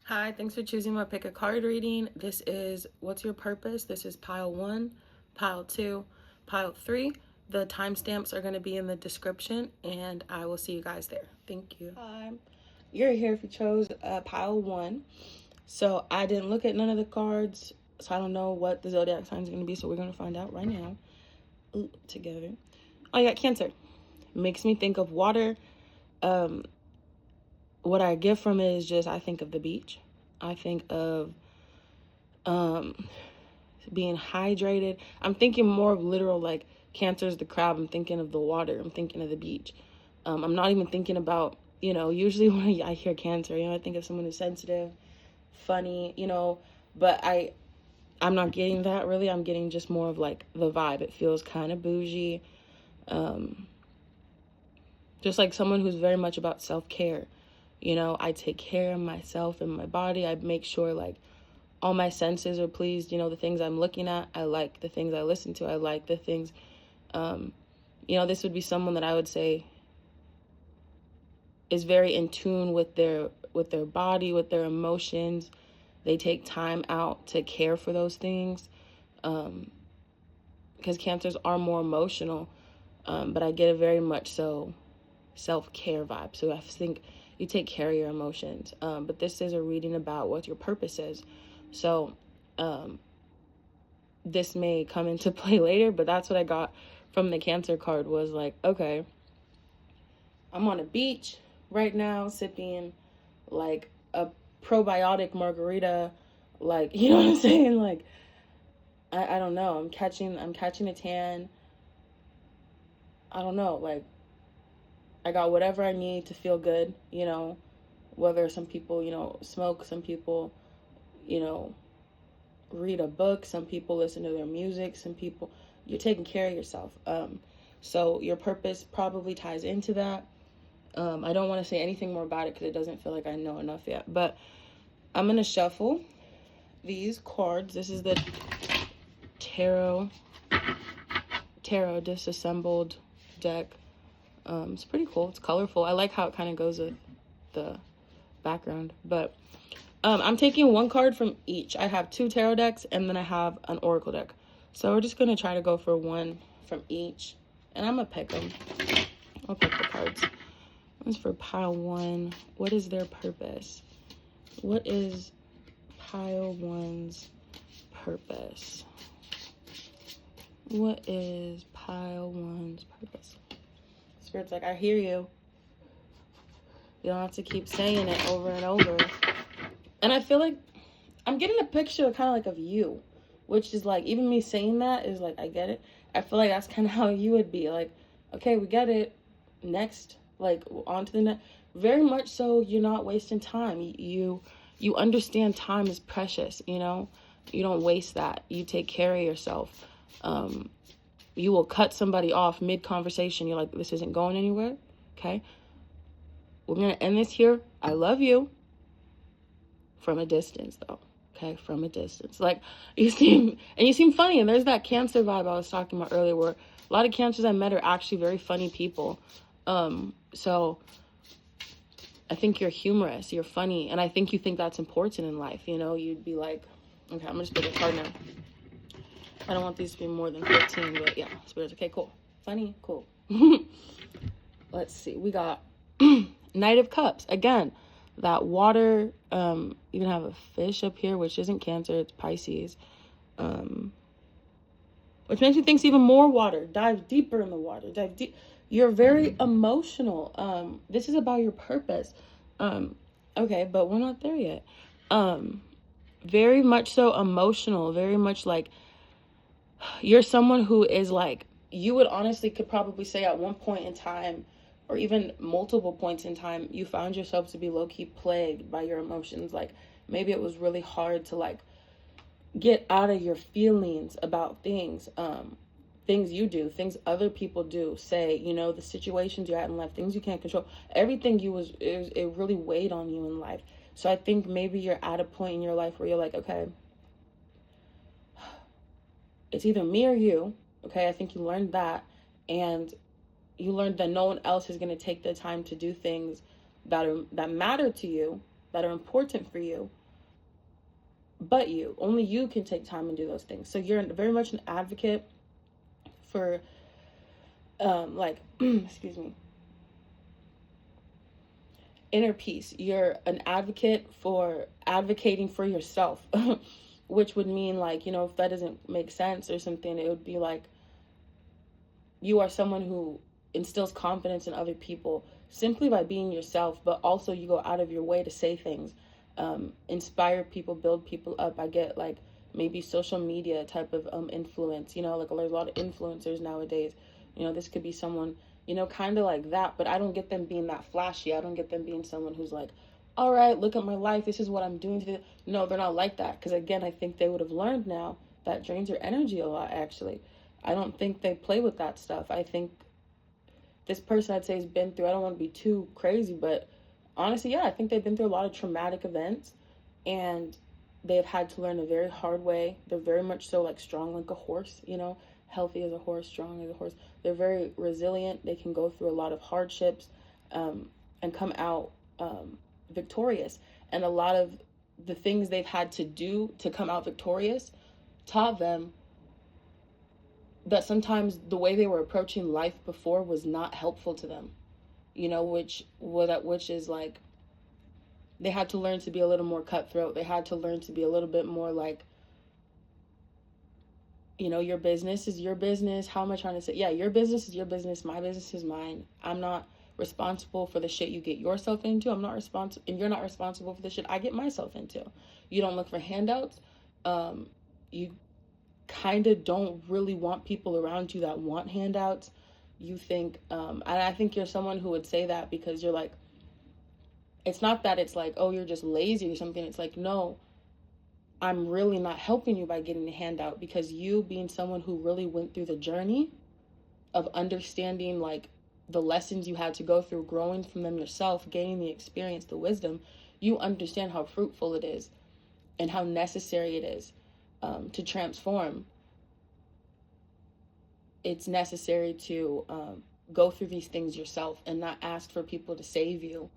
Hi, thanks for choosing my pick a card reading. This is What's Your Purpose? This is pile 1, pile 2, pile 3. The timestamps are going to be in the description, and I will see you guys there. Thank you. Hi, you're here if you chose pile 1. So I didn't look at none of the cards, so I don't know what the zodiac sign is going to be, so we're going to find out right now. Together. Oh, you got Cancer. Makes me think of water. What I get from it is just I think of the beach. I think of being hydrated. I'm thinking more of literal, like Cancer's the crab. I'm thinking of the water. I'm thinking of the beach. I'm not even thinking about, usually when I hear Cancer, I think of someone who's sensitive, funny, but I'm not getting that really. I'm getting just more of like the vibe. It feels kind of bougie. Just like someone who's very much about self-care. I take care of myself and my body. I make sure like all my senses are pleased. The things I'm looking at, I like the things I listen to. I like the things, this would be someone that I would say is very in tune with their body, with their emotions. They take time out to care for those things. Because Cancers are more emotional, but I get a very much so self-care vibe. So I think you take care of your emotions. But this is a reading about what your purpose is. So this may come into play later, but that's what I got from the Cancer card was like, okay, I'm on a beach right now sipping like a probiotic margarita, like, you know what I'm saying? Like, I don't know. I'm catching a tan. I don't know. Like, I got whatever I need to feel good, whether some people, smoke, some people, read a book, some people listen to their music, some people, you're taking care of yourself. So your purpose probably ties into that. I don't want to say anything more about it because it doesn't feel like I know enough yet, but I'm going to shuffle these cards. This is the tarot disassembled deck. It's pretty cool. It's colorful. I like how it kind of goes with the background. But I'm taking one card from each. I have 2 tarot decks and then I have an oracle deck. So we're just going to try to go for one from each. And I'm going to pick them. I'll pick the cards. This is for pile 1. What is their purpose? What is pile 1's purpose? What is pile 1's purpose? Spirit's like, I hear you. You don't have to keep saying it over and over. And I feel like I'm getting a picture kind of like of you, which is like, even me saying that is like, I get it. I feel like that's kind of how you would be. Like, okay, we get it. Next, like, on to the next. Very much so, you're not wasting time. You understand time is precious, You don't waste that. You take care of yourself. You will cut somebody off mid-conversation. You're like, this isn't going anywhere, okay? We're going to end this here. I love you. From a distance, though, okay? From a distance. Like, you seem funny, and there's that Cancer vibe I was talking about earlier, where a lot of Cancers I met are actually very funny people. So I think you're humorous, you're funny, and I think you think that's important in life, You'd be like, okay, I'm going to just pick a card now. I don't want these to be more than 15, but yeah, Spirit's okay, cool. Funny, cool. Let's see, we got Knight of Cups. Again, that water, even have a fish up here, which isn't Cancer, it's Pisces. Which makes me think even more water. Dive deeper in the water. Dive deep. You're very emotional. This is about your purpose. Okay, but we're not there yet. Very much so emotional, very much like you're someone who is like, you would honestly could probably say at one point in time, or even multiple points in time, you found yourself to be low-key plagued by your emotions. Like, maybe it was really hard to like get out of your feelings about things, things you do, things other people do, say, the situations you're at in life, things you can't control, everything it really weighed on you in life. So I think maybe you're at a point in your life where you're like, okay, it's either me or you. Okay, I think you learned that, and you learned that no one else is going to take the time to do things that matter to you. that are important for you, but only you can take time and do those things. So you're very much an advocate for excuse me, inner peace. You're an advocate for advocating for yourself, which would mean, like, if that doesn't make sense or something, it would be like you are someone who instills confidence in other people simply by being yourself, but also you go out of your way to say things, inspire people, build people up. I get like maybe social media type of influence, like there's a lot of influencers nowadays. This could be someone, kind of like that, but I don't get them being that flashy. I don't get them being someone who's like, all right, look at my life, this is what I'm doing today. No, they're not like that, because again, I think they would have learned now that drains your energy a lot, actually. I don't think they play with that stuff. I think this person, I'd say, has been through, I don't want to be too crazy, but honestly, yeah, I think they've been through a lot of traumatic events, and they've had to learn a very hard way. They're very much so like strong like a horse, healthy as a horse, strong as a horse. They're very resilient. They can go through a lot of hardships and come out victorious. And a lot of the things they've had to do to come out victorious taught them that sometimes the way they were approaching life before was not helpful to them, which is like, they had to learn to be a little more cutthroat. They had to learn to be a little bit more like, your business is your business. How am I trying to say? Yeah, your business is your business. My business is mine. I'm not responsible for the shit you get yourself into. I'm not responsible, and you're not responsible for the shit I get myself into. You don't look for handouts. You kind of don't really want people around you that want handouts. You think, and I think you're someone who would say that because you're like, it's not that it's like, oh, you're just lazy or something. It's like, no, I'm really not helping you by getting a handout, because you being someone who really went through the journey of understanding like the lessons you had to go through, growing from them yourself, gaining the experience, the wisdom, you understand how fruitful it is and how necessary it is to transform. It's necessary to go through these things yourself and not ask for people to save you.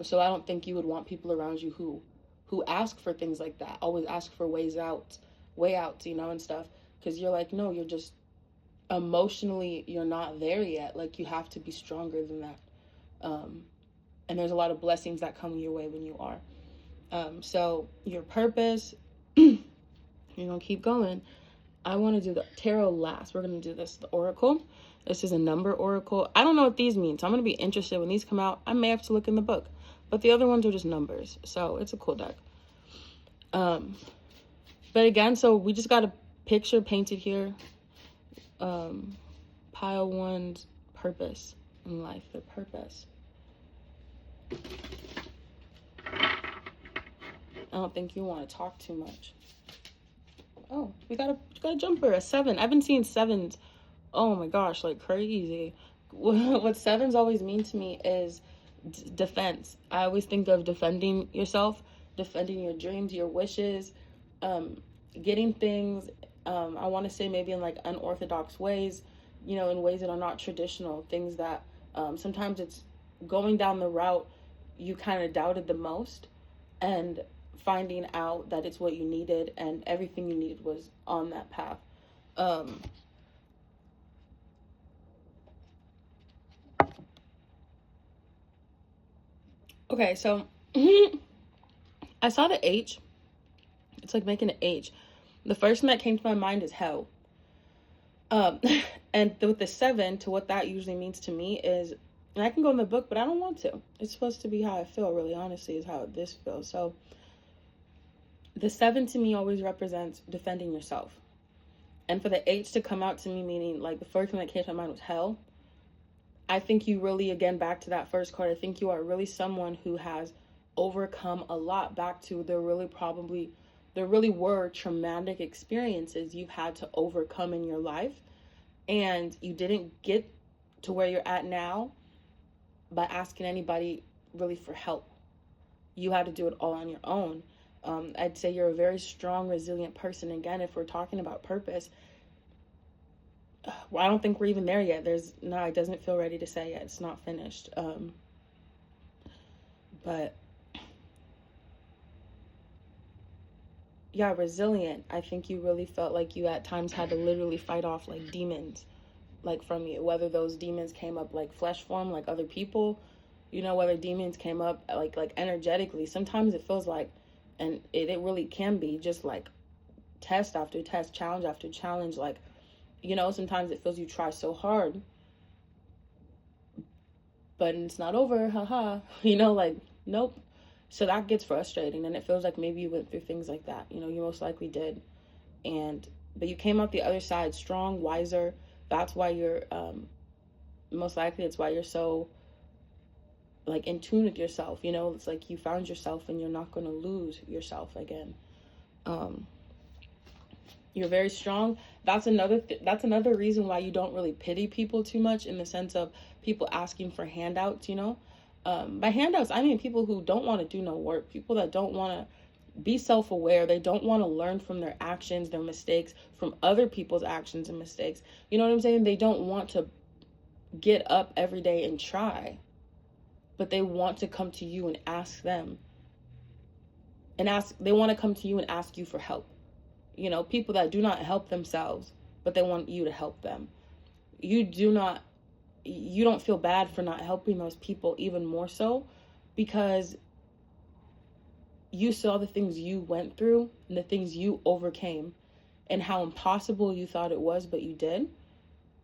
So I don't think you would want people around you who ask for things like that, always ask for way outs, and stuff, because you're like, no, you're just emotionally, you're not there yet. Like, you have to be stronger than that. And there's a lot of blessings that come your way when you are. So your purpose, you're gonna keep going. I want to do the tarot last. We're going to do the oracle. This is a number oracle. I don't know what these mean, so I'm going to be interested when these come out. I may have to look in the book, but the other ones are just numbers, so it's a cool deck. But again, so we just got a picture painted here. Pile one's purpose in life, their purpose. I don't think you want to talk too much. Oh, we got a jumper, a 7. I've been seeing 7s. Oh my gosh, like crazy. What 7s always mean to me is defense. I always think of defending yourself, defending your dreams, your wishes, getting things, I want to say maybe in like unorthodox ways, in ways that are not traditional, things that sometimes it's going down the route you kind of doubted the most, and finding out that it's what you needed, and everything you needed was on that path. Okay, so I saw the H. It's like making an H. The first thing that came to my mind is hell. And with the 7, to what that usually means to me is, and I can go in the book, but I don't want to. It's supposed to be how I feel, really, honestly, is how this feels. So the 7 to me always represents defending yourself. And for the H to come out to me, meaning like the first thing that came to my mind was hell, I think you really, again, back to that first card, I think you are really someone who has overcome a lot. Back to there really were traumatic experiences you've had to overcome in your life, and you didn't get to where you're at now by asking anybody really for help. You had to do it all on your own. I'd say you're a very strong, resilient person. Again, if we're talking about purpose, I don't think we're even there yet. It doesn't feel ready to say yet. It's not finished. But yeah, resilient. I think you really felt like you at times had to literally fight off like demons, like from you, whether those demons came up like flesh form, like other people, whether demons came up like energetically. Sometimes it feels like, and it really can be just like test after test, challenge after challenge, like, sometimes it feels you try so hard, but it's not over, haha, like, nope. So that gets frustrating, and it feels like maybe you went through things like that, you most likely did. But you came out the other side strong, wiser. That's why you're, most likely it's why you're so like in tune with yourself, it's like you found yourself and you're not going to lose yourself again. You're very strong. That's another reason why you don't really pity people too much, in the sense of people asking for handouts, by handouts I mean people who don't want to do no work, people that don't want to be self-aware. They don't want to learn from their actions, their mistakes, from other people's actions and mistakes. You know what I'm saying? They don't want to get up every day and try, but they want to come to you and ask them they want to come to you and ask you for help. People that do not help themselves, but they want you to help them. You don't feel bad for not helping those people, even more so because you saw the things you went through and the things you overcame and how impossible you thought it was, but you did.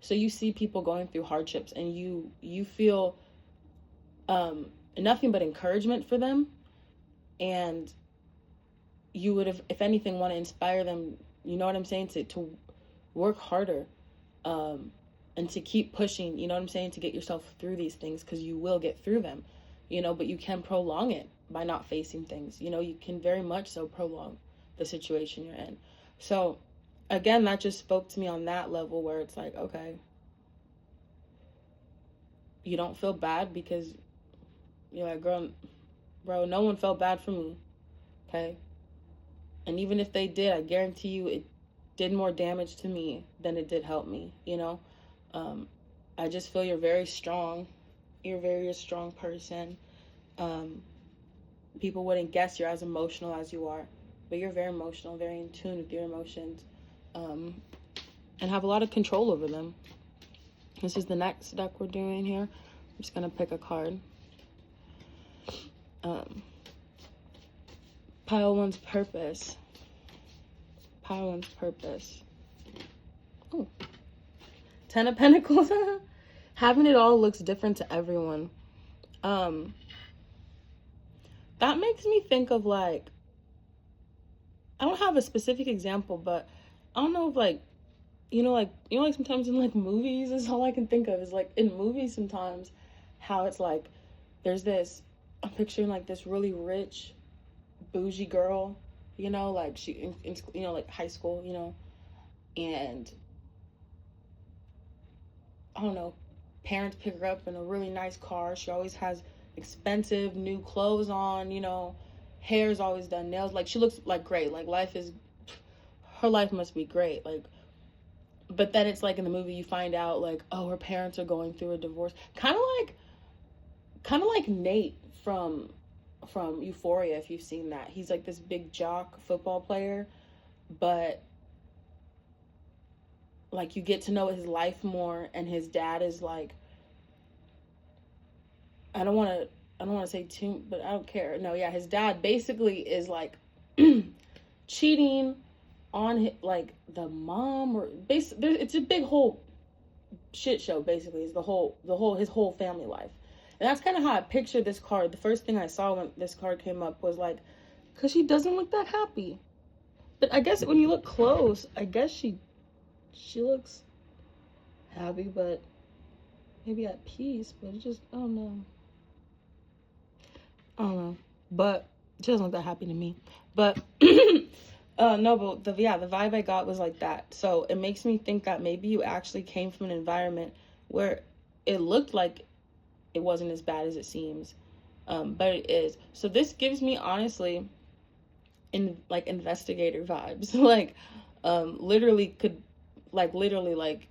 So you see people going through hardships and you feel nothing but encouragement for them, and you would have, if anything, want to inspire them, you know what I'm saying, to work harder, and to keep pushing, you know what I'm saying, to get yourself through these things, because you will get through them, but you can prolong it by not facing things. You can very much so prolong the situation you're in. So again, that just spoke to me on that level where it's like, okay, you don't feel bad because you're like, bro, no one felt bad for me, okay? And even if they did, I guarantee you it did more damage to me than it did help me, I just feel you're very strong. You're very a strong person. People wouldn't guess you're as emotional as you are, but you're very emotional, very in tune with your emotions, and have a lot of control over them. This is the next deck we're doing here. I'm just going to pick a card. Pile one's purpose. Pile one's purpose. Oh. 10 of Pentacles. Having it all looks different to everyone. That makes me think of like, I don't have a specific example, but I don't know if like sometimes in like movies is all I can think of is like in movies sometimes how it's like there's this, I'm picturing like this really rich bougie girl, like she in like high school, and I don't know, parents pick her up in a really nice car. She always has expensive new clothes on, hair's always done, nails, like she looks like great, like her life must be great, like. But then it's like in the movie you find out like, oh, her parents are going through a divorce, kind of like Nate from Euphoria, if you've seen that. He's like this big jock football player, but like you get to know his life more, and his dad is like, I don't want to say too, but I don't care. No, yeah, his dad basically is like cheating on like the mom, or it's a big whole shit show. Basically, is his whole family life, and that's kind of how I pictured this card. The first thing I saw when this card came up was like, because she doesn't look that happy, but I guess when you look close, I guess she looks happy, but maybe at peace. But it just, I don't know, but she doesn't look that happy to me. But no, but the vibe I got was like that. So it makes me think that maybe you actually came from an environment where it looked like it wasn't as bad as it seems, but it is. So this gives me honestly investigator vibes. Literally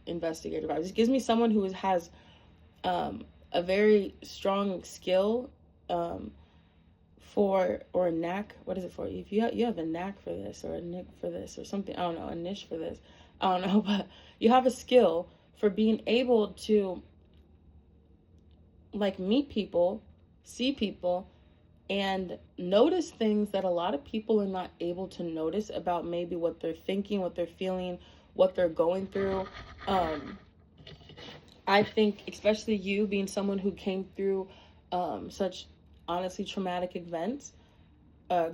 investigator vibes. It gives me someone who has a very strong skill for, or a knack, what is it for? If you have a knack for this, or a nick for this, or something, I don't know, a niche for this, I don't know, but you have a skill for being able to, like, meet people, see people, and notice things that a lot of people are not able to notice about maybe what they're thinking, what they're feeling, what they're going through. I think, especially you being someone who came through such honestly traumatic events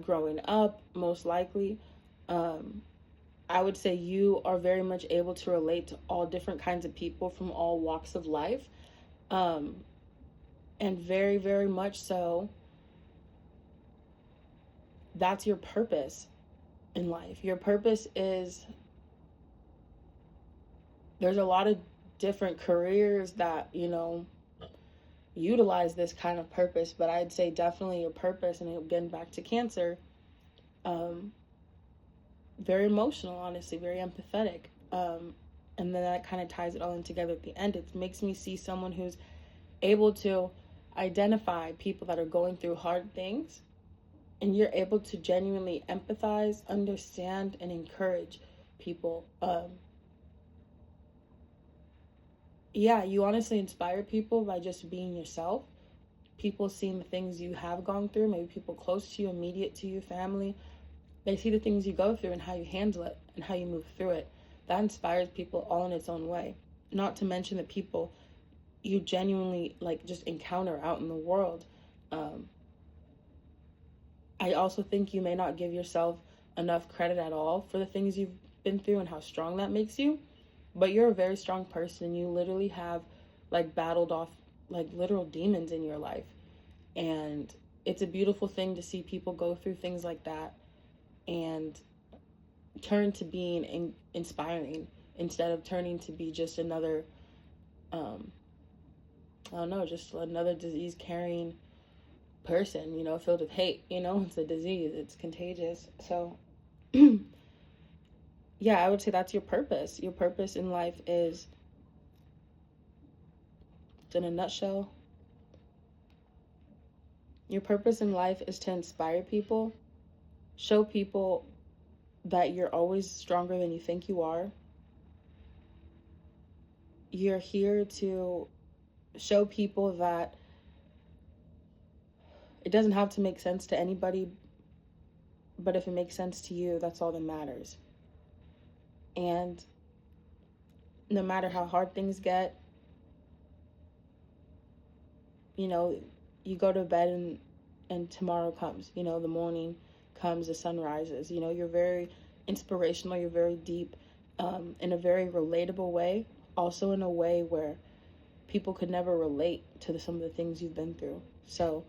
growing up, most likely, I would say you are very much able to relate to all different kinds of people from all walks of life. And very, very much so, that's your purpose in life. Your purpose is, there's a lot of different careers that, you know, utilize this kind of purpose, but I'd say definitely your purpose, and again, back to Cancer, very emotional, honestly, very empathetic. And then that kind of ties it all in together at the end. It makes me see someone who's able to identify people that are going through hard things, and you're able to genuinely empathize, understand, and encourage people. Yeah, you honestly inspire people by just being yourself. People seeing the things you have gone through, maybe people close to you, immediate to you, family. They see the things you go through and how you handle it and how you move through it. That inspires people all in its own way. Not to mention the people you genuinely, like, just encounter out in the world. I also think you may not give yourself enough credit at all for the things you've been through and how strong that makes you. But you're a very strong person. You literally have, like, battled off, like, literal demons in your life. And it's a beautiful thing to see people go through things like that and turn to being inspiring instead of turning to be just another, I don't know, just another disease carrying person, you know, filled with hate. You know, it's a disease, it's contagious. So yeah, I would say that's your purpose. Your purpose in life is, in a nutshell, your purpose in life is to inspire people, show people that you're always stronger than you think you are. You're here to show people that it doesn't have to make sense to anybody, but if it makes sense to you, that's all that matters. And no matter how hard things get, you know, you go to bed and tomorrow comes, you know, the morning comes, the sun rises. You know, you're very inspirational, you're very deep, in a very relatable way, also in a way where people could never relate to some of the things you've been through. So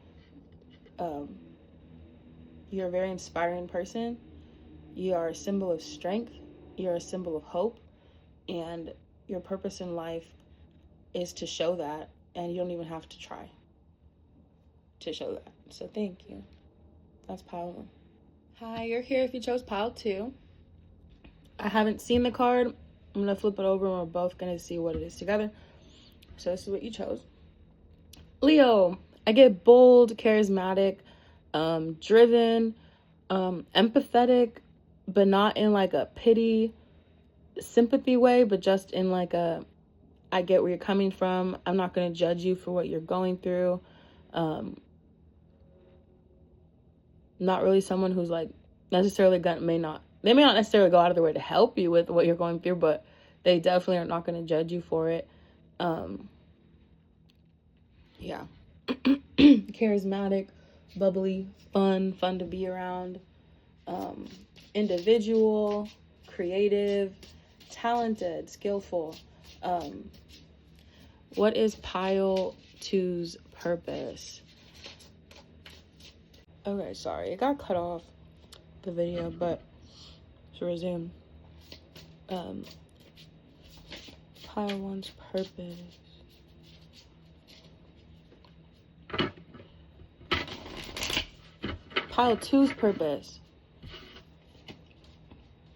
you're a very inspiring person. You are a symbol of strength. You're a symbol of hope. And your purpose in life is to show that, and you don't even have to try to show that. So thank you. That's pile 1. Hi, you're here if you chose pile 2. I haven't seen the card. I'm going to flip it over and we're both going to see what it is together. So this is what you chose. Leo, I get bold, charismatic, driven, empathetic, but not in like a pity, sympathy way, but just in like a, I get where you're coming from. I'm not going to judge you for what you're going through. Not really someone who's like necessarily they may not necessarily go out of their way to help you with what you're going through, but they definitely are not going to judge you for it. Yeah. Charismatic, bubbly, fun to be around, individual, creative, talented, skillful. What is pile 2's purpose? Okay, sorry, it got cut off the video, but to resume. Pile 1's purpose. Pile 2's purpose.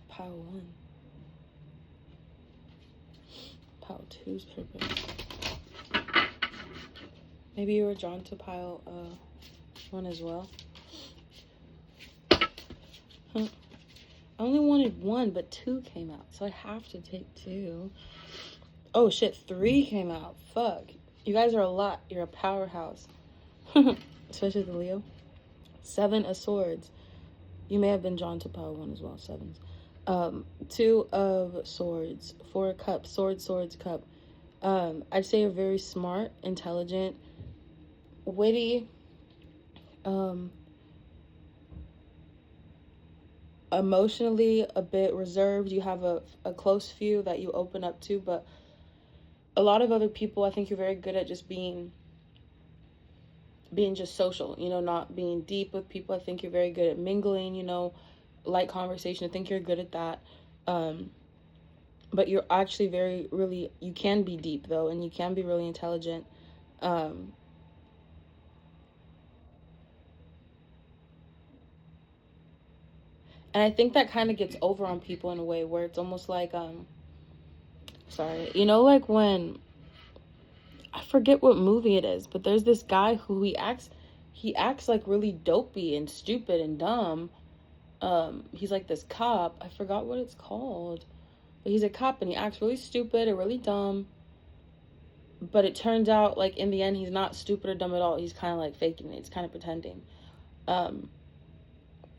Pile 1. Pile 2's purpose. Maybe you were drawn to pile 1 as well. wanted 1, but 2 came out. So I have to take 2. Oh, shit. 3 came out. Fuck. You guys are a lot. You're a powerhouse. Especially the Leo. 7 of Swords. You may have been drawn to power 1 as well. 7s. 2 of Swords. 4 of Cups. Sword, Swords, Cup. I'd say you're very smart, intelligent, witty, emotionally a bit reserved. You have a close few that you open up to, but a lot of other people, I think you're very good at just being just social, you know, not being deep with people. I think you're very good at mingling, you know, light conversation. I think you're good at that. But you're actually you can be deep though, and you can be really intelligent. And I think that kind of gets over on people in a way where it's almost like, sorry, you know, like when, I forget what movie it is, but there's this guy who he acts like really dopey and stupid and dumb. He's like this cop. I forgot what it's called. But he's a cop and he acts really stupid or really dumb. But it turns out, like, in the end, he's not stupid or dumb at all. He's kind of like faking it. He's kind of pretending.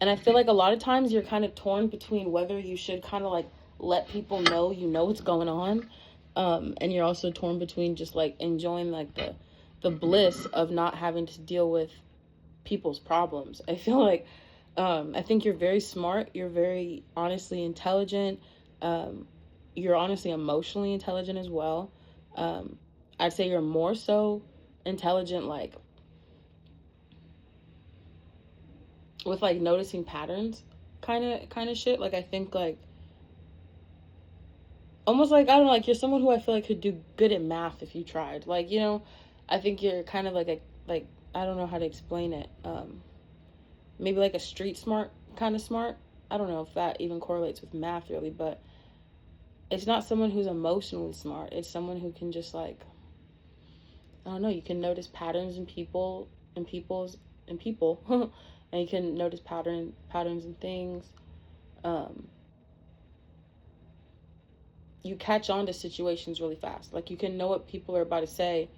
And I feel like a lot of times you're kind of torn between whether you should kind of like let people know you know what's going on. And you're also torn between just like enjoying like the bliss of not having to deal with people's problems. I feel like, I think you're very smart. You're very honestly intelligent. You're honestly emotionally intelligent as well. I'd say you're more so intelligent, like with like noticing patterns kind of shit. Like I think like almost like, I don't know, like you're someone who I feel like could do good at math if you tried. Like, you know, I think you're kind of like I don't know how to explain it. Maybe like a street smart kind of smart. I don't know if that even correlates with math really, but it's not someone who's emotionally smart. It's someone who can just like, I don't know, you can notice patterns in people and and you can notice patterns in things. You catch on to situations really fast. Like you can know what people are about to say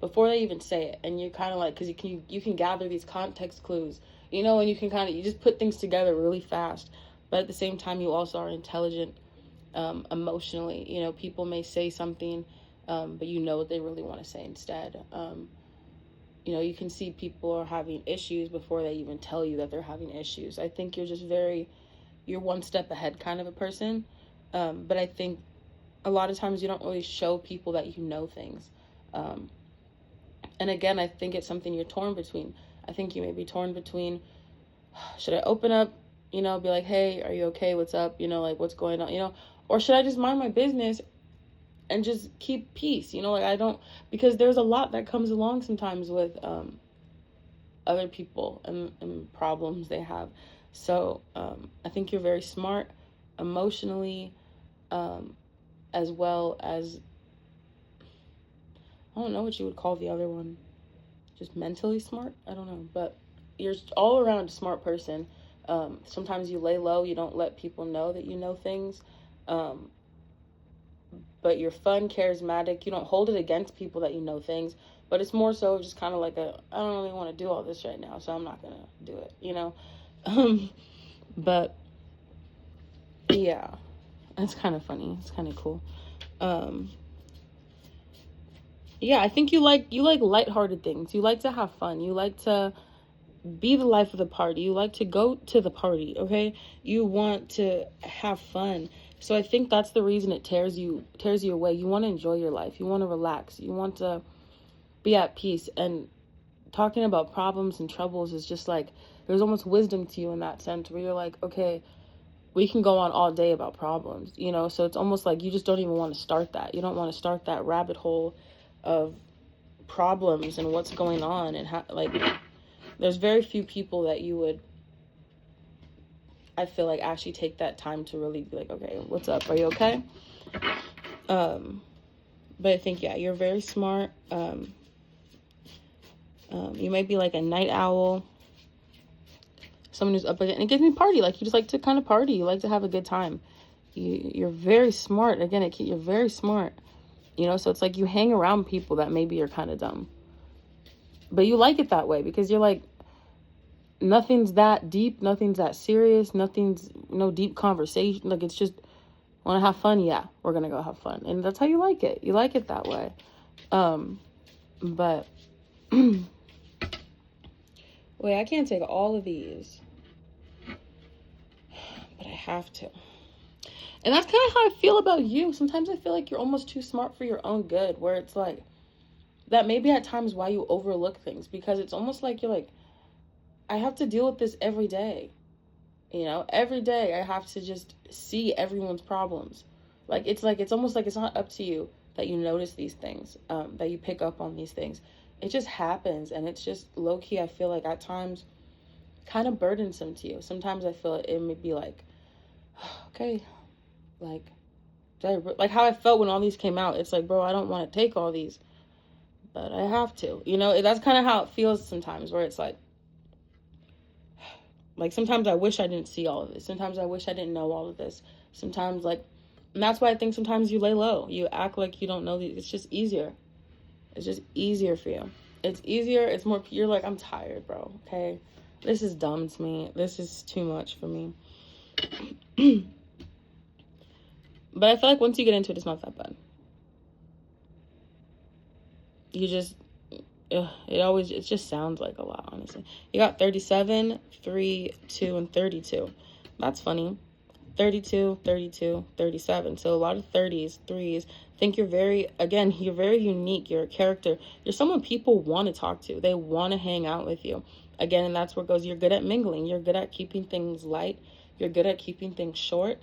before they even say it, and you're kind of like, because you can gather these context clues, you know, and you can you just put things together really fast. But at the same time, you also are intelligent emotionally. You know, people may say something, but you know what they really want to say instead. You know, you can see people are having issues before they even tell you that they're having issues. I think you're just you're one step ahead kind of a person. But I think a lot of times you don't really show people that you know things. And again, I think it's something you're torn between. I think you may be torn between, should I open up, you know, be like, hey, are you okay? What's up? You know, like, what's going on? You know, or should I just mind my business and just keep peace? You know, like because there's a lot that comes along sometimes with other people and problems they have. So I think you're very smart emotionally, as well as, I don't know what you would call the other one, just mentally smart, I don't know, but you're all around a smart person. Sometimes you lay low, you don't let people know that you know things, but you're fun, charismatic, you don't hold it against people that you know things, but it's more so just kind of like I don't really want to do all this right now, so I'm not gonna do it, you know. But yeah, it's kind of funny, it's kind of cool. Yeah, I think you like lighthearted things. You like to have fun. You like to be the life of the party. You like to go to the party, okay? You want to have fun. So I think that's the reason it tears you away. You want to enjoy your life. You want to relax. You want to be at peace. And talking about problems and troubles is just like, there's almost wisdom to you in that sense where you're like, okay, we can go on all day about problems, you know? So it's almost like you just don't even want to start that. You don't want to start that rabbit hole of problems and what's going on, and how, like, there's very few people that you would, I feel like, actually take that time to really be like, okay, what's up, are you okay? But I think, yeah, you're very smart. You might be like a night owl. someone who's up against, and it gives me party. Like, you just like to kind of party. You like to have a good time. You're very smart. Again, you're very smart. You know, so it's like you hang around people that maybe are kind of dumb. But you like it that way because you're like, nothing's that deep. Nothing's that serious. Nothing's, no deep conversation. Like, it's just, want to have fun? Yeah, we're going to go have fun. And that's how you like it. You like it that way. But, wait, I can't take all of these. But I have to. And that's kind of how I feel about you. Sometimes I feel like you're almost too smart for your own good, where it's like, that may be at times why you overlook things, because it's almost like you're like, I have to deal with this every day. You know, every day I have to just see everyone's problems. Like, it's almost like it's not up to you that you notice these things, that you pick up on these things. It just happens, and it's just low-key, I feel like at times kind of burdensome to you. Sometimes I feel it may be like, okay, like how I felt when all these came out. It's like, bro, I don't want to take all these, but I have to. You know, that's kind of how it feels sometimes, where it's like sometimes I wish I didn't see all of this. Sometimes I wish I didn't know all of this. Sometimes, like, and that's why I think sometimes you lay low. You act like you don't know these. It's just easier. It's just easier for you. It's easier. It's more, you're like, I'm tired, bro. Okay. This is dumb to me. This is too much for me. But I feel like once you get into it, it's not that bad. You just, it just sounds like a lot, honestly. You got 37, 3, 2, and 32. That's funny. 32, 32, 37. So a lot of 30s, 3s. I think you're very unique. You're a character. You're someone people want to talk to. They want to hang out with you. Again, and that's where it goes. You're good at mingling. You're good at keeping things light. You're good at keeping things short,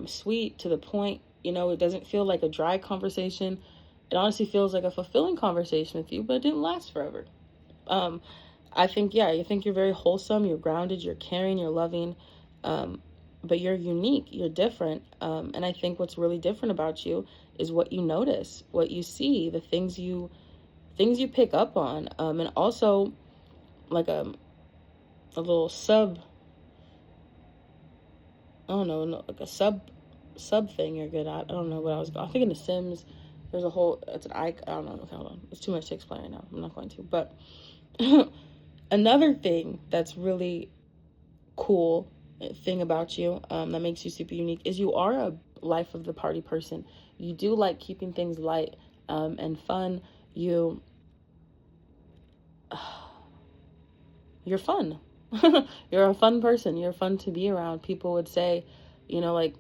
sweet, to the point. You know, it doesn't feel like a dry conversation. It honestly feels like a fulfilling conversation with you, but it didn't last forever. I think you're very wholesome. You're grounded. You're caring. You're loving. But you're unique. You're different. And I think what's really different about you is what you notice, what you see, the things you pick up on. And also, like a little sub. I don't know, like a sub thing you're good at. I don't know what I think in The Sims. There's a whole, it's an icon. I don't know. Hold on. It's too much to explain right now. I'm not going to. But another thing that's really cool thing about you, that makes you super unique, is you are a life of the party person. You do like keeping things light and fun. You're fun. You're a fun person. You're fun to be around. People would say, you know, like,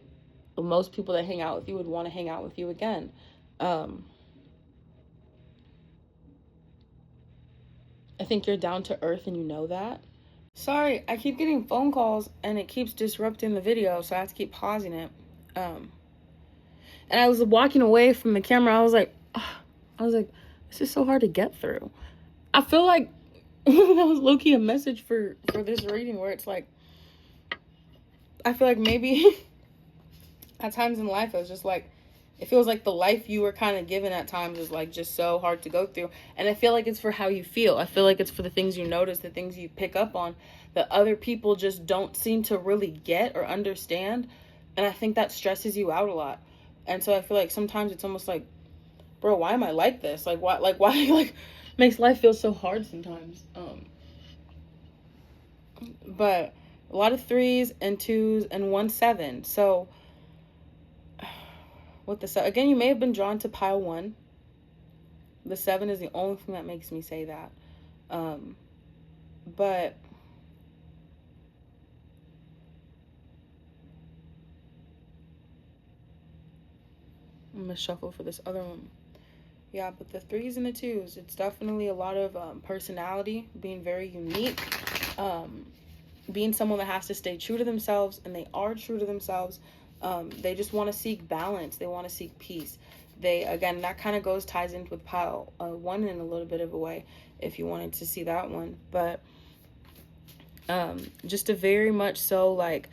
most people that hang out with you would want to hang out with you again. I think you're down to earth, and you know that. Sorry, I keep getting phone calls and it keeps disrupting the video, so I have to keep pausing it. And I was walking away from the camera. I was like, this is so hard to get through. I feel like that was low-key a message for this reading, where it's like, I feel like maybe at times in life, I was just like, it feels like the life you were kind of given at times is like just so hard to go through. And I feel like it's for how you feel. I feel like it's for the things you notice, the things you pick up on that other people just don't seem to really get or understand. And I think that stresses you out a lot. And so I feel like sometimes it's almost like, bro, why am I like this? Why makes life feel so hard sometimes. But a lot of 3s and 2s and 1 7. So with the 7, again, you may have been drawn to pile 1. The 7 is the only thing that makes me say that. But I'm gonna shuffle for this other one. Yeah, but the 3s and the 2s, it's definitely a lot of personality, being very unique, being someone that has to stay true to themselves, and they are true to themselves. They just want to seek balance. They want to seek peace. Again, that kind of ties in with pile 1 in a little bit of a way, if you wanted to see that one. But just a very much so, like,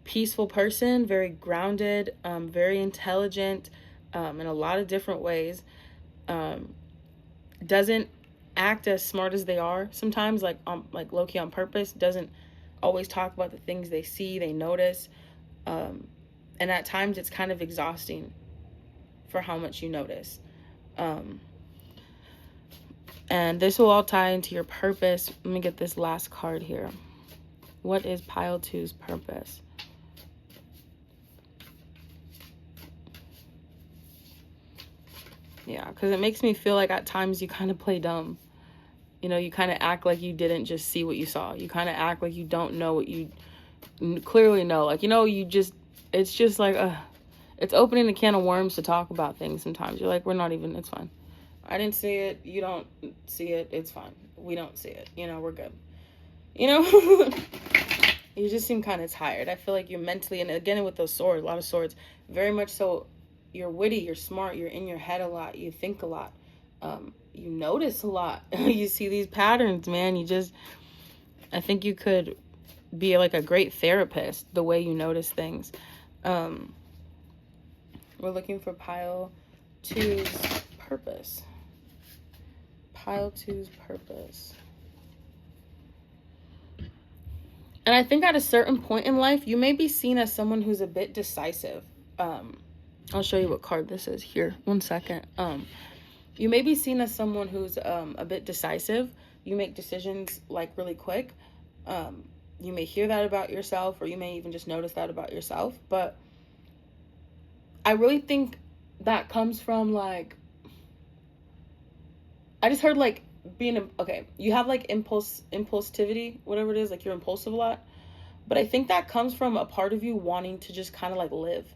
peaceful person, very grounded, very intelligent, in a lot of different ways. Doesn't act as smart as they are sometimes, like low-key on purpose. Doesn't always talk about the things they see, they notice. And at times it's kind of exhausting for how much you notice. And this will all tie into your purpose. Let me get this last card here. What is pile two's purpose? Yeah, because it makes me feel like at times you kind of play dumb. You know, you kind of act like you didn't just see what you saw. You kind of act like you don't know what you clearly know. Like, you know, it's just like, it's opening a can of worms to talk about things sometimes. You're like, it's fine. I didn't see it. You don't see it. It's fine. We don't see it. You know, we're good. You know? You just seem kind of tired. I feel like you're mentally, and again with those swords, a lot of swords, very much so, you're witty, you're smart, you're in your head a lot, you think a lot, you notice a lot. You see these patterns, man. I think you could be like a great therapist, the way you notice things. We're looking for pile two's purpose. Pile two's purpose. And I think at a certain point in life, you may be seen as someone who's a bit decisive. I'll show you what card this is here. 1 second. You may be seen as someone who's a bit decisive. You make decisions like really quick. You may hear that about yourself, or you may even just notice that about yourself. But I really think that comes from like, I just heard like you have like impulsivity, whatever it is, like you're impulsive a lot. But I think that comes from a part of you wanting to just kind of like live.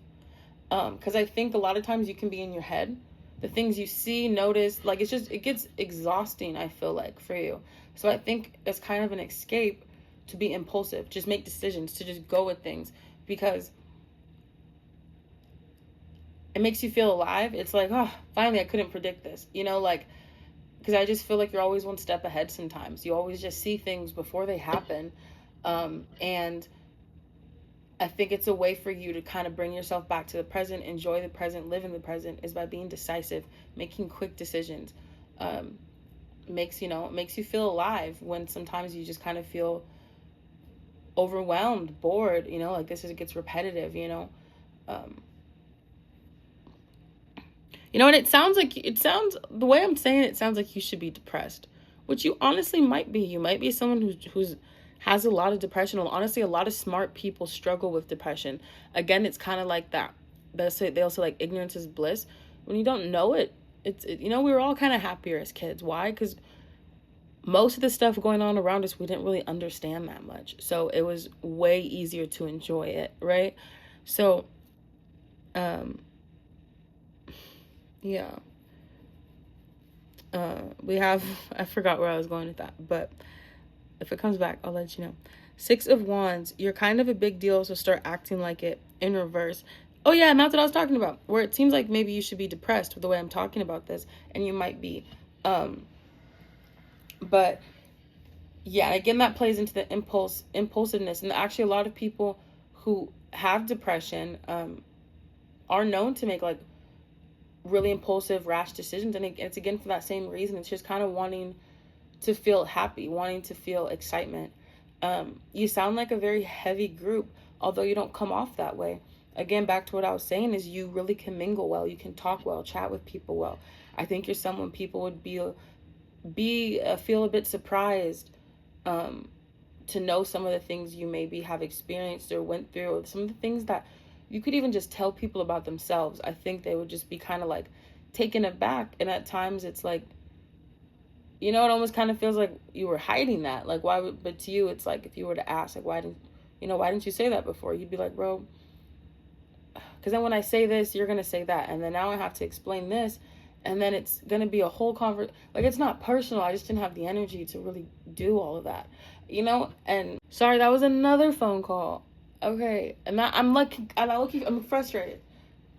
Because I think a lot of times you can be in your head. The things you see, notice, like it gets exhausting, I feel like, for you. So I think it's kind of an escape to be impulsive, just make decisions, to just go with things, because it makes you feel alive. It's like, oh, finally I couldn't predict this, you know, like, because I just feel like you're always one step ahead sometimes. You always just see things before they happen. And I think it's a way for you to kind of bring yourself back to the present, enjoy the present, live in the present, is by being decisive, making quick decisions. Makes you feel alive when sometimes you just kind of feel overwhelmed, bored, you know, like it gets repetitive, you know. And the way I'm saying it sounds like you should be depressed, which you honestly might be. You might be someone who's has a lot of depression. Honestly, a lot of smart people struggle with depression. Again, it's kind of like that. They also like ignorance is bliss. When you don't know it, we were all kind of happier as kids. Why? Because most of the stuff going on around us, we didn't really understand that much. So it was way easier to enjoy it, right? So, yeah. I forgot where I was going with that, but if it comes back, I'll let you know. 6 of Wands, you're kind of a big deal, so start acting like it in reverse. Oh yeah, and that's what I was talking about, where it seems like maybe you should be depressed with the way I'm talking about this, and you might be. But yeah, again, that plays into the impulsiveness, and actually a lot of people who have depression are known to make like really impulsive, rash decisions, and it's again for that same reason. It's just kind of wanting to feel happy, wanting to feel excitement. You sound like a very heavy group, although you don't come off that way. Again, back to what I was saying, is you really can mingle well, you can talk well, chat with people well. I think you're someone people would feel a bit surprised to know some of the things you maybe have experienced or went through, or some of the things that you could even just tell people about themselves. I think they would just be kind of like taken aback, and at times it's like, you know, it almost kind of feels like you were hiding that. Like, but to you, it's like, if you were to ask, like, why didn't you say that before? You'd be like, bro, because then when I say this, you're going to say that. And then now I have to explain this. And then it's going to be a whole like, it's not personal. I just didn't have the energy to really do all of that, you know? And sorry, that was another phone call. Okay. And I'm frustrated.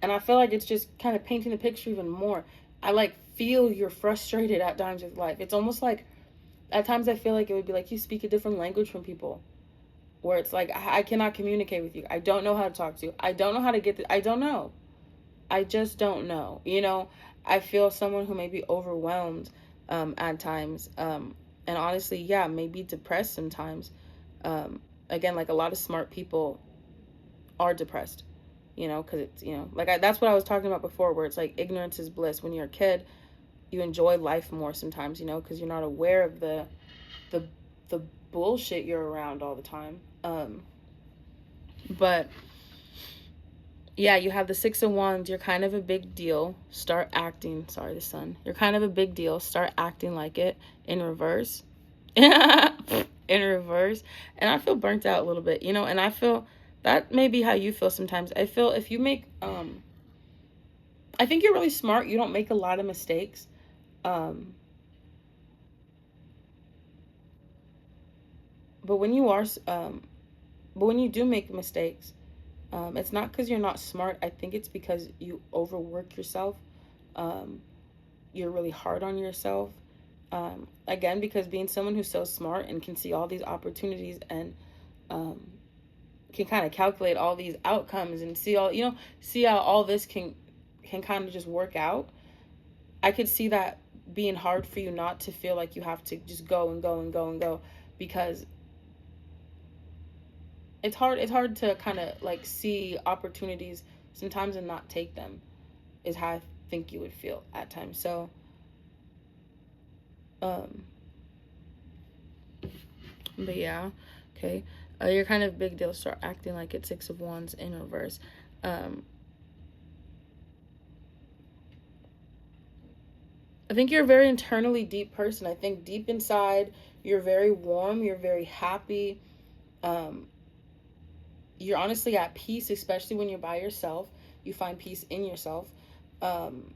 And I feel like it's just kind of painting the picture even more. I like feel you're frustrated at times with life. It's almost like at times I feel like it would be like you speak a different language from people, where it's like I cannot communicate with you. I don't know how to talk to you. I don't know how to get I don't know. I just don't know. You know, I feel someone who may be overwhelmed at times, and honestly, yeah, maybe depressed sometimes. again, like a lot of smart people are depressed, you know, because it's, you know, like that's what I was talking about before, where it's like ignorance is bliss. When you're a kid, you enjoy life more sometimes, you know, because you're not aware of the the bullshit you're around all the time. But yeah, you have the Six of Wands. You're kind of a big deal. Start acting. Sorry, the sun. You're kind of a big deal. Start acting like it in reverse. In reverse. And I feel burnt out a little bit, you know, and I feel that may be how you feel sometimes. I feel if you make, I think you're really smart. You don't make a lot of mistakes. Um, but when you are, but when you do make mistakes, it's not because you're not smart. I think it's because you overwork yourself. Um, you're really hard on yourself. Again, because being someone who's so smart and can see all these opportunities and um, can kind of calculate all these outcomes and see all, you know, see how all this can kind of just work out. I could see that being hard for you not to feel like you have to just go and go and go and go, because it's hard to kind of like see opportunities sometimes and not take them, is how I think you would feel at times. So um but yeah, okay. You're kind of big deal. Start acting like it's Six of Wands in reverse. um I think you're a very internally deep person. I think deep inside you're very warm, you're very happy. um you're honestly at peace, especially when you're by yourself. You find peace in yourself. um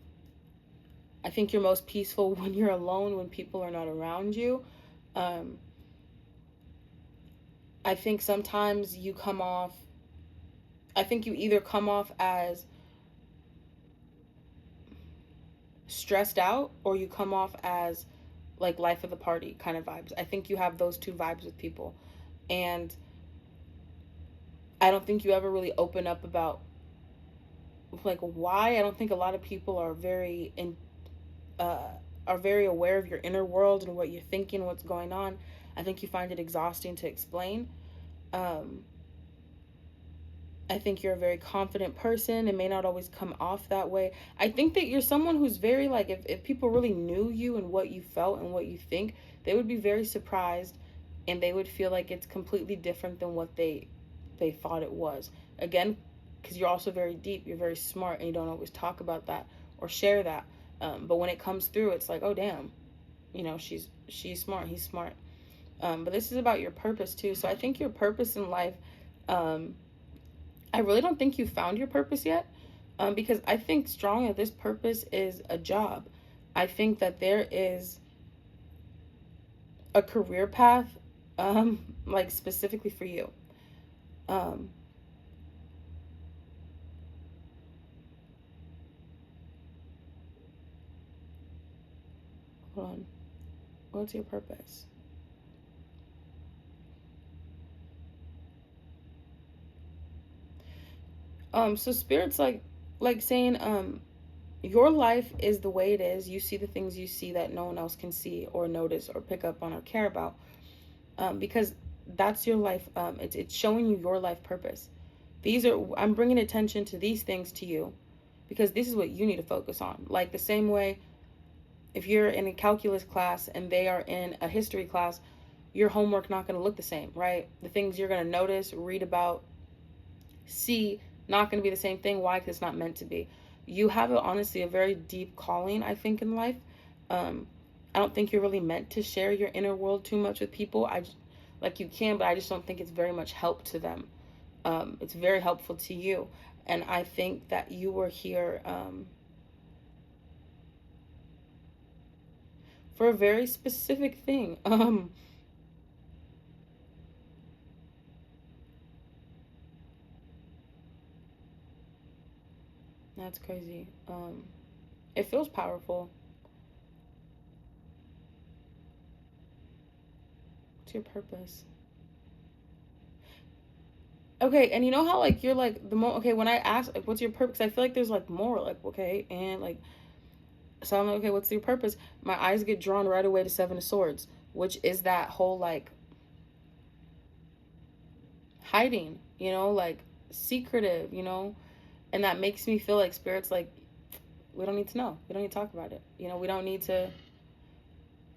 I think you're most peaceful when you're alone, when people are not around you. um I think sometimes you come off, I think you either come off as stressed out or you come off as like life of the party kind of vibes. I think you have those two vibes with people. And I don't think you ever really open up about like why. I don't think a lot of people uh are very aware of your inner world and what you're thinking, what's going on. I think you find it exhausting to explain. Um I think you're a very confident person. It may not always come off that way. I think that you're someone who's very like, if people really knew you and what you felt and what you think, they would be very surprised and they would feel like it's completely different than what they thought it was. Again, because you're also very deep, you're very smart, and you don't always talk about that or share that. But when it comes through, it's like, oh damn, you know, she's smart, he's smart. But this is about your purpose too. So I think your purpose in life, um, I really don't think you found your purpose yet, because I think strongly that this purpose is a job. I think that there is a career path, like specifically for you. Um, Hold on. What's your purpose? So spirit's like saying, your life is the way it is. You see the things you see that no one else can see or notice or pick up on or care about, because that's your life. It's showing you your life purpose. I'm bringing attention to these things to you because this is what you need to focus on. Like the same way, if you're in a calculus class and they are in a history class, your homework not going to look the same, right? The things you're going to notice, read about, see, not going to be the same thing. Why? Because it's not meant to be. You have honestly a very deep calling, I think, in life. um I don't think you're really meant to share your inner world too much with people. Like you can, but I just don't think it's very much help to them. It's very helpful to you, and I think that you were here for a very specific thing. That's crazy. It feels powerful. What's your purpose? Okay, and you know how like you're like the more okay when I ask like what's your purpose, I feel like there's like more like okay and like, so I'm like okay, what's your purpose? My eyes get drawn right away to Seven of Swords, which is that whole like hiding, like secretive, and that makes me feel like Spirit's like, we don't need to know. We don't need to talk about it. We don't need to.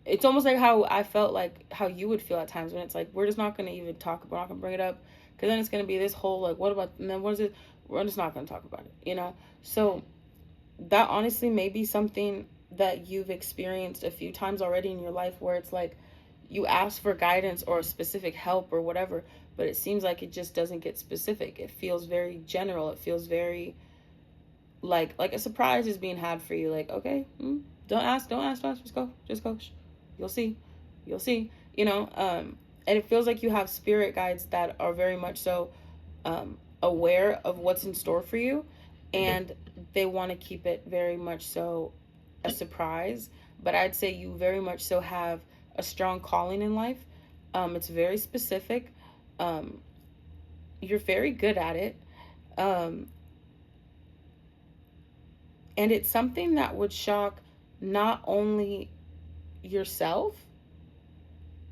It's almost like how I felt like how you would feel at times when it's like, we're just not going to even talk. We're not going to bring it up. Because then it's going to be this whole, like, what about, and then what is it? We're just not going to talk about it, So that honestly may be something that you've experienced a few times already in your life where it's like you ask for guidance or specific help or whatever, but it seems like it just doesn't get specific. It feels very general. It feels very like a surprise is being had for you. Like, okay, don't ask, just go. You'll see, and it feels like you have spirit guides that are very much so aware of what's in store for you, and they want to keep it very much so a surprise. But I'd say you very much so have a strong calling in life. It's very specific. You're very good at it. And it's something that would shock not only yourself,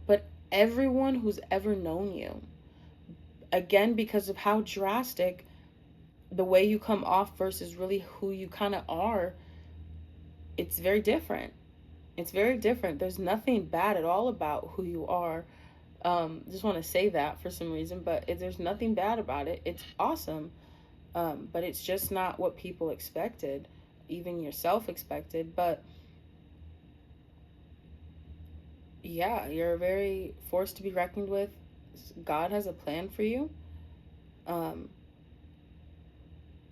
but everyone who's ever known you. Again, because of how drastic the way you come off versus really who you kind of are, it's very different. There's nothing bad at all about who you are. Just want to say that for some reason, but there's nothing bad about it. It's awesome. But it's just not what people expected, even yourself expected. But yeah, you're a very force to be reckoned with. God has a plan for you. A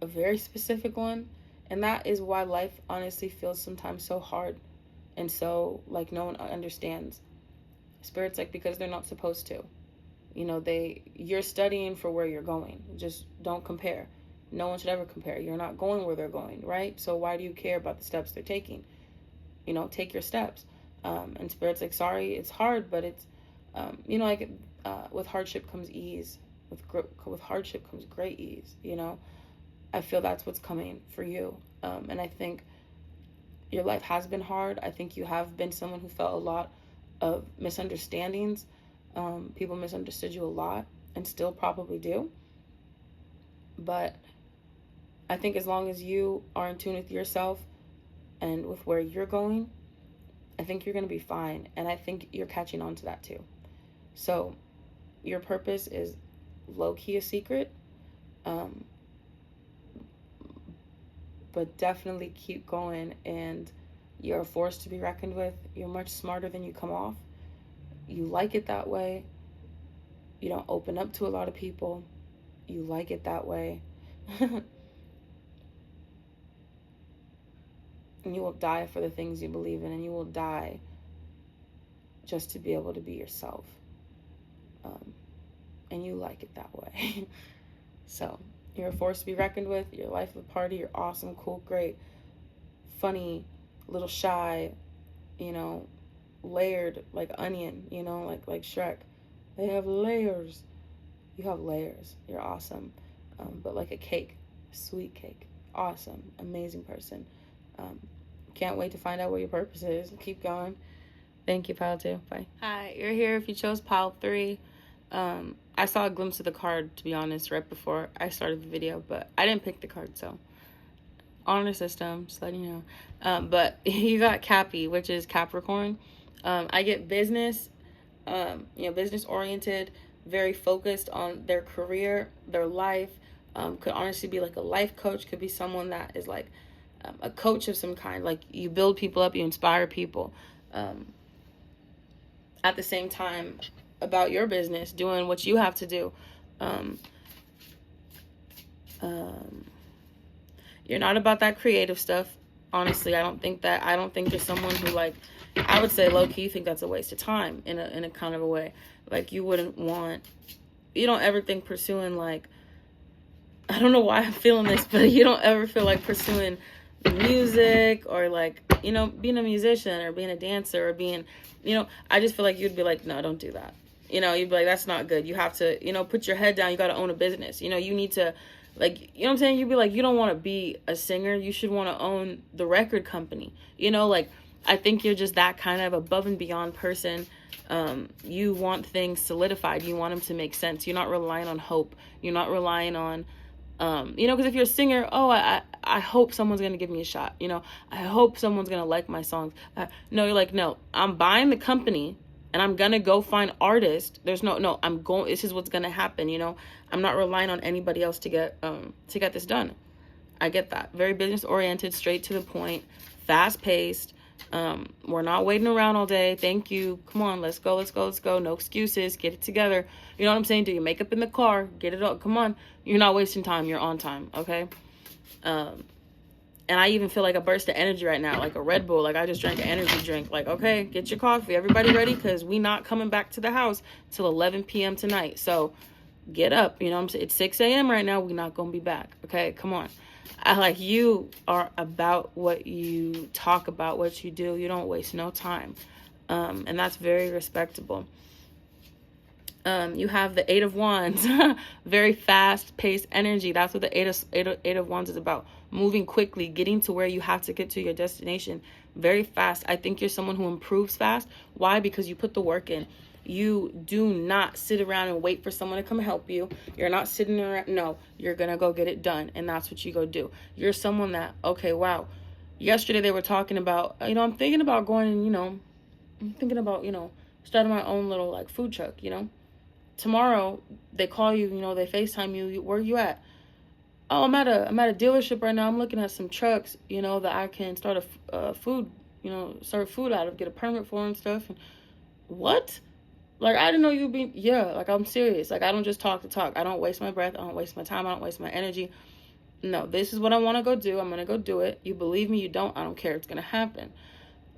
very specific one. And that is why life honestly feels sometimes so hard. And so, like, no one understands. Spirit's like, because they're not supposed to. You're studying for where you're going. Just don't compare. No one should ever compare. You're not going where they're going, right? So why do you care about the steps they're taking? Take your steps. And Spirit's like, sorry, it's hard, but it's, with hardship comes ease. With hardship comes great ease, I feel that's what's coming for you. And I think your life has been hard. I think you have been someone who felt a lot of misunderstandings. People misunderstood you a lot and still probably do. But I think as long as you are in tune with yourself and with where you're going, I think you're going to be fine. And I think you're catching on to that too. So your purpose is low-key a secret. But definitely keep going, and you're a force to be reckoned with. You're much smarter than you come off. You like it that way. You don't open up to a lot of people. You like it that way. And you will die for the things you believe in, and you will die just to be able to be yourself. And you like it that way. So you're a force to be reckoned with. You're a life of a party. You're awesome, cool, great, funny, little shy, layered like onion, like Shrek. They have layers. You have layers. You're awesome. But like a cake, a sweet cake. Awesome. Amazing person. Can't wait to find out what your purpose is. Keep going. Thank you, Pile 2. Bye. Hi, you're here if you chose Pile 3. I saw a glimpse of the card, to be honest, right before I started the video, but I didn't pick the card, so honor system, just letting you know. But you got Cappy, which is Capricorn. I get business, business oriented, very focused on their career, their life. Could honestly be like a life coach, could be someone that is like a coach of some kind, like you build people up, you inspire people. At the same time, about your business, doing what you have to do. You're not about that creative stuff. Honestly, I don't think you're someone who, like, I would say low-key, you think that's a waste of time in a kind of a way. Like, you don't ever think pursuing, like, I don't know why I'm feeling this, but you don't ever feel like pursuing the music or, like, being a musician or being a dancer or being, I just feel like you'd be like, no, don't do that. You'd be like, that's not good. You have to, put your head down. You got to own a business. You need to, like, you know what I'm saying? You'd be like, you don't want to be a singer. You should want to own the record company. Like, I think you're just that kind of above and beyond person. You want things solidified. You want them to make sense. You're not relying on hope. You're not relying on, because if you're a singer, I hope someone's going to give me a shot. I hope someone's going to like my songs. No, you're like, no, I'm buying the company and I'm going to go find artists. There's no, I'm going, this is what's going to happen. I'm not relying on anybody else to get this done. I get that. Very business oriented, straight to the point, fast paced. We're not waiting around all day. Thank you. Come on, let's go. No excuses. Get it together. You know what I'm saying? Do your makeup in the car. Get it up. Come on. You're not wasting time. You're on time. Okay. And I even feel like a burst of energy right now, like a Red Bull. Like I just drank an energy drink. Like, okay, get your coffee. Everybody ready? Because we not coming back to the house till 11 p.m. tonight. So get up. You know what I'm saying? It's 6 a.m. right now. We're not going to be back. Okay. Come on. You are about what you talk about, what you do. You don't waste no time. And that's very respectable. You have the Eight of Wands, very fast paced energy. That's what the Eight of Wands is about. Moving quickly, getting to where you have to get to your destination very fast. I think you're someone who improves fast. Why? Because you put the work in. You do not sit around and wait for someone to come help you. You're not sitting around. No, you're going to go get it done. And that's what you go do. You're someone that, okay, wow. Yesterday they were talking about, I'm thinking about going and, I'm thinking about, starting my own little like food truck, Tomorrow they call you, they FaceTime you. Where you at? Oh, I'm at a dealership right now. I'm looking at some trucks, that I can start a food, start food out of, get a permit for and stuff. And what? Like, I didn't know you'd be, like, I'm serious. Like, I don't just talk to talk. I don't waste my breath. I don't waste my time. I don't waste my energy. No, this is what I want to go do. I'm going to go do it. You believe me, you don't, I don't care. It's going to happen.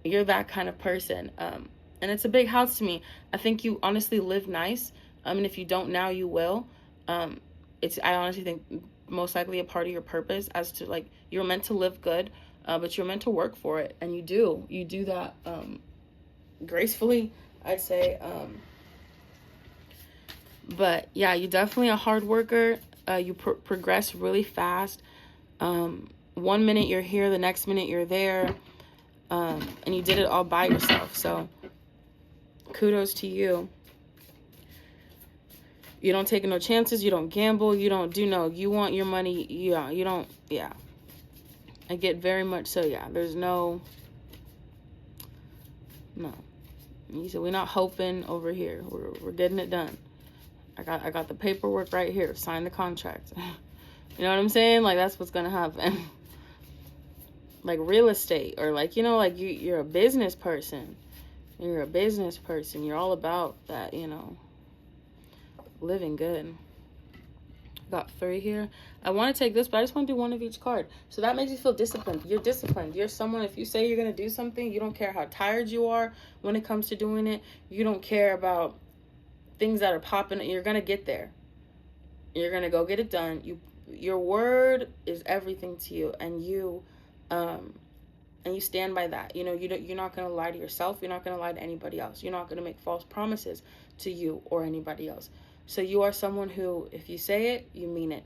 You're that kind of person. And it's a big house to me. I think you honestly live nice. And if you don't now, you will. I honestly think most likely a part of your purpose as to, like, you're meant to live good, but you're meant to work for it. And you do. You do that gracefully, I'd say. But yeah, you're definitely a hard worker. You progress really fast. 1 minute you're here, the next minute you're there. And you did it all by yourself. So kudos to you. You don't take no chances. You don't gamble. You don't do you want your money. Yeah, you don't. Yeah. I get very much so. Yeah, there's no. You said we're not hoping over here. We're getting it done. I got the paperwork right here. Sign the contract. You know what I'm saying? Like, that's what's gonna happen. Like real estate, or like, you're a business person. You're a business person. You're all about that, living good. Got 3 here. I want to take this, but I just want to do one of each card. So that makes you feel disciplined. You're disciplined. You're someone, if you say you're going to do something, you don't care how tired you are when it comes to doing it. You don't care about things that are popping. You're going to get there. You're going to go get it done. Your word is everything to you, and you stand by that. You're not going to lie to yourself. You're not going to lie to anybody else. You're not going to make false promises to you or anybody else. So you are someone who, if you say it, you mean it.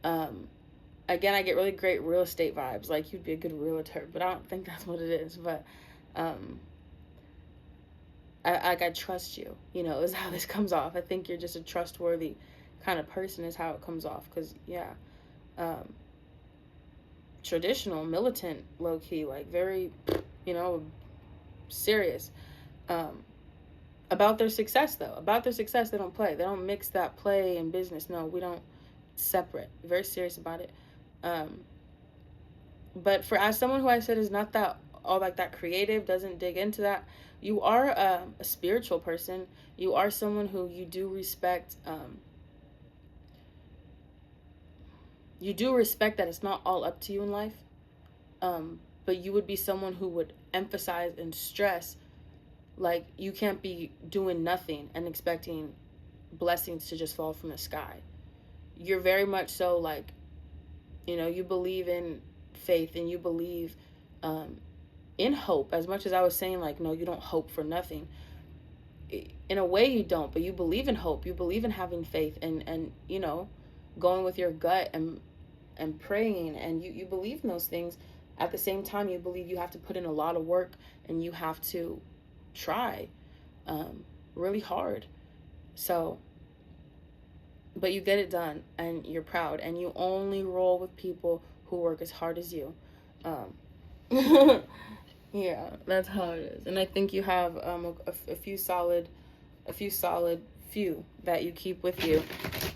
Again, I get really great real estate vibes. Like, you'd be a good realtor, but I don't think that's what it is. But I trust you, is how this comes off. I think you're just a trustworthy kind of person is how it comes off. Because, traditional, militant, low-key, like very, serious. About their success, though. About their success, they don't play. They don't mix that play and business. No, we don't. Separate. Very serious about it. But as someone who I said is not that all like that creative, doesn't dig into that, you are a spiritual person. You are someone who you do respect. You do respect that it's not all up to you in life. But you would be someone who would emphasize and stress, like, you can't be doing nothing and expecting blessings to just fall from the sky. You're very much so, like, you believe in faith, and you believe in hope. As much as I was saying, like, no, you don't hope for nothing. In a way you don't, but you believe in hope. You believe in having faith and going with your gut and praying, and you believe in those things. At the same time, you believe you have to put in a lot of work, and you have to try. really hard. So, but you get it done, and you're proud, and you only roll with people who work as hard as you. Yeah, that's how it is. And I think you have a few solid few that you keep with you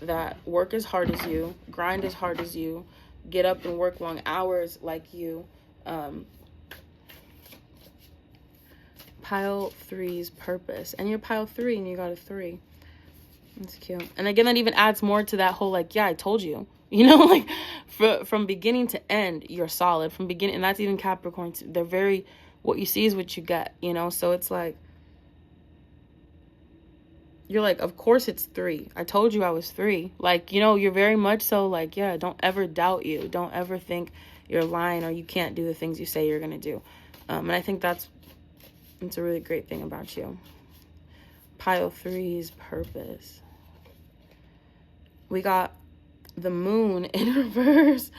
that work as hard as you, grind as hard as you, get up and work long hours like you. Pile 3's purpose. And you're pile 3 and you got a 3. That's cute. And again, that even adds more to that whole, like, yeah, I told you. You know, like, from beginning to end, you're solid. From beginning, and that's even Capricorn too. They're very, what you see is what you get, you know? So it's like, you're like, of course it's 3. I told you I was 3. Like, you know, you're very much so like, yeah, don't ever doubt you. Don't ever think you're lying or you can't do the things you say you're going to do. And I think it's a really great thing about you. Pile 3's purpose. We got the moon in reverse.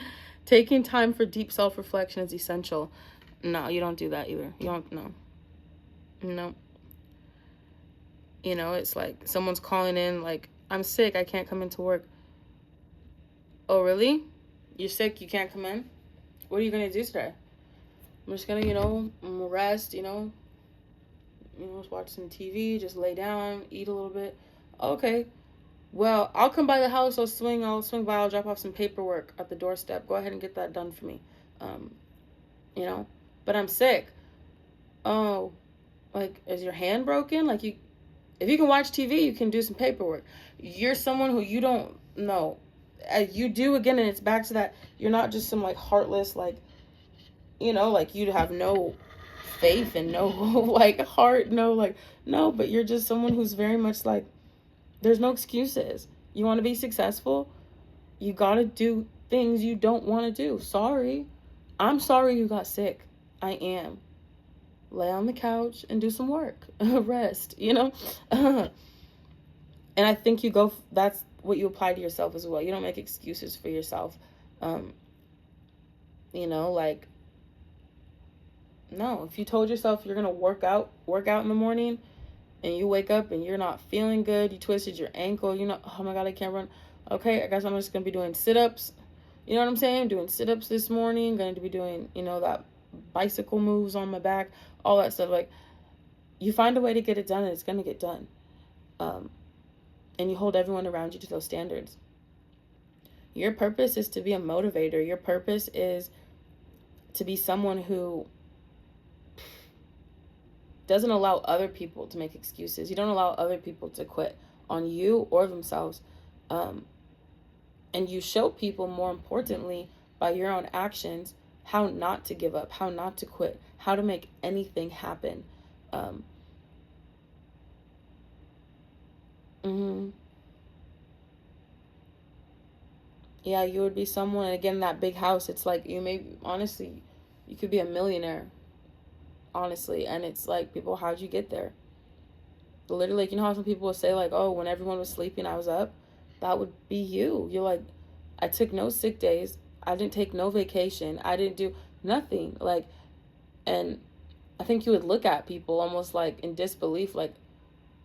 Taking time for deep self-reflection is essential. No, you don't do that either. You don't, no. You know, it's like someone's calling in like, I'm sick, I can't come into work. Oh, really? You're sick, you can't come in? What are you going to do today? I'm just going to, you know, rest, you know, just watch some TV, just lay down, eat a little bit. Okay. Well, I'll come by the house, I'll swing by, I'll drop off some paperwork at the doorstep. Go ahead and get that done for me. You know, but I'm sick. Oh, like, is your hand broken? Like, if you can watch TV, you can do some paperwork. You're someone who you don't know. You do, again, and it's back to that, you're not just some, like, heartless, like, you know, like, you have no faith and no, like, heart, no, like, no, but you're just someone who's very much, like, there's no excuses. You want to be successful, you got to do things you don't want to do. Sorry. I'm sorry you got sick. I am. Lay on the couch and do some work. Rest, you know? And I think that's what you apply to yourself as well. You don't make excuses for yourself. You know, like, no, if you told yourself you're going to work out in the morning and you wake up and you're not feeling good, you twisted your ankle, you know, oh my God, I can't run. Okay, I guess I'm just going to be doing sit-ups. You know what I'm saying? Doing sit-ups this morning, going to be doing, you know, that bicycle moves on my back, all that stuff. Like, you find a way to get it done and it's going to get done. And you hold everyone around you to those standards. Your purpose is to be a motivator. Your purpose is to be someone who doesn't allow other people to make excuses. You don't allow other people to quit on you or themselves. And you show people, more importantly, by your own actions, how not to give up, how not to quit, how to make anything happen. Yeah, you would be someone, and again, that big house, it's like, honestly, you could be a millionaire, honestly, and it's like, people, how'd you get there? Literally, like, you know how some people will say, like, oh, when everyone was sleeping, I was up? That would be you. You're like, I took no sick days, I didn't take no vacation, I didn't do nothing, like, and I think you would look at people almost like in disbelief, like,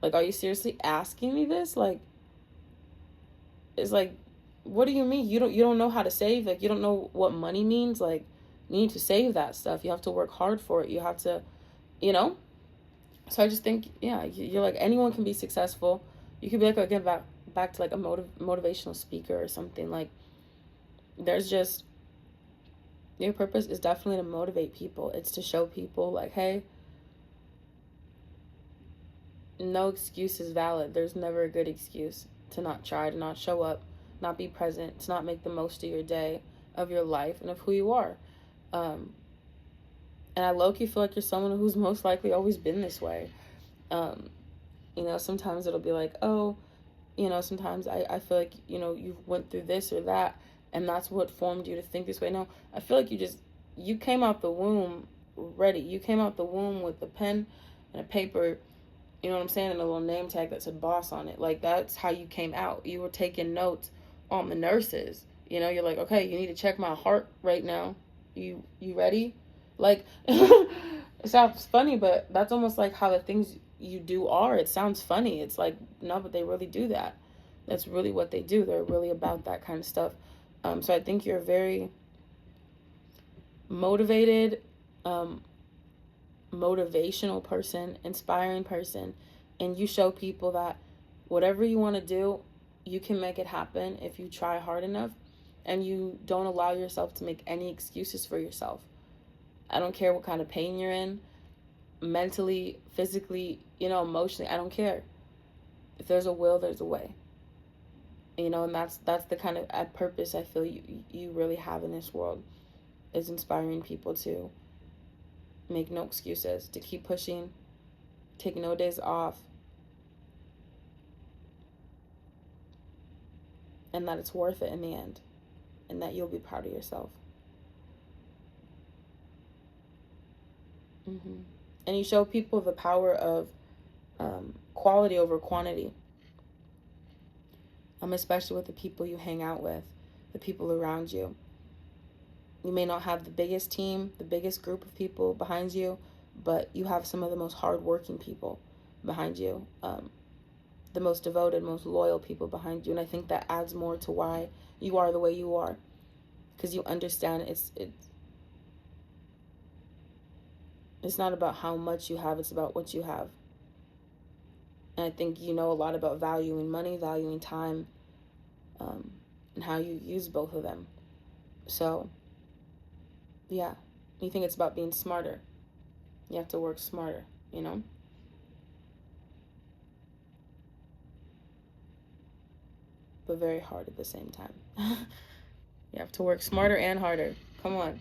are you seriously asking me this? Like, it's like, what do you mean? You don't know how to save? Like, you don't know what money means? Like, you need to save that stuff. You have to work hard for it. You have to, you know? So I just think, yeah, you're like, anyone can be successful. You could be like, again, back to like a motivational speaker or something. Like, there's just, your purpose is definitely to motivate people. It's to show people, like, hey, no excuse is valid. There's never a good excuse to not try, to not show up, not be present, to not make the most of your day, of your life, and of who you are. And I low-key feel like you're someone who's most likely always been this way. You know, sometimes it'll be like, oh, you know, sometimes I feel like, you know, you went through this or that, and that's what formed you to think this way. No, I feel like you came out the womb ready. You came out the womb with a pen and a paper, you know what I'm saying, and a little name tag that said boss on it. Like, that's how you came out. You were taking notes on the nurses. You know, you're like, okay, you need to check my heart right now. You ready? Like, it sounds funny, but that's almost like how the things you do art. It sounds funny. It's like, no, but they really do that. That's really what they do. They're really about that kind of stuff. So I think you're a very motivated, motivational person, inspiring person, and you show people that whatever you want to do, you can make it happen if you try hard enough and you don't allow yourself to make any excuses for yourself. I don't care what kind of pain you're in, mentally, physically, emotionally. I don't care. If there's a will, there's a way. And that's the kind of purpose I feel you really have in this world, is inspiring people to make no excuses, to keep pushing, take no days off, and that it's worth it in the end, and that you'll be proud of yourself. And you show people the power of quality over quantity, especially with the people you hang out with, the people around you. You may not have the biggest team, the biggest group of people behind you, but you have some of the most hardworking people behind you, the most devoted, most loyal people behind you. And I think that adds more to why you are the way you are, because you understand it's not about how much you have, it's about what you have. And I think you know a lot about valuing money, valuing time, and how you use both of them. So, yeah, you think it's about being smarter. You have to work smarter, but very hard at the same time. You have to work smarter and harder. Come on.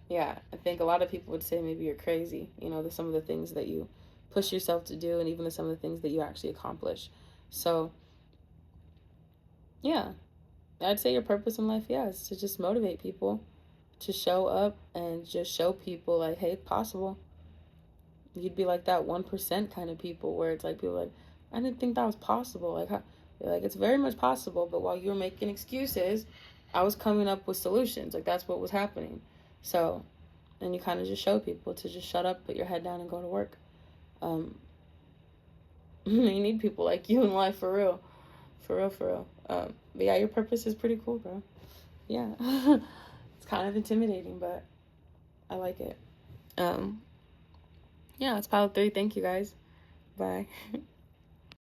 Yeah, I think a lot of people would say maybe you're crazy. Some of the things that you push yourself to do, and even some of the things that you actually accomplish. So, yeah, I'd say your purpose in life, is to just motivate people, to show up and just show people like, hey, it's possible. You'd be like that 1% kind of people where it's like, people are like, I didn't think that was possible. Like, it's very much possible, but while you were making excuses, I was coming up with solutions. Like, that's what was happening. So, and you kind of just show people to just shut up, put your head down, and go to work. You need people like you in life, for real. For real. But yeah, your purpose is pretty cool, bro. Yeah. It's kind of intimidating, but I like it. Yeah, it's Pilot 3. Thank you, guys. Bye.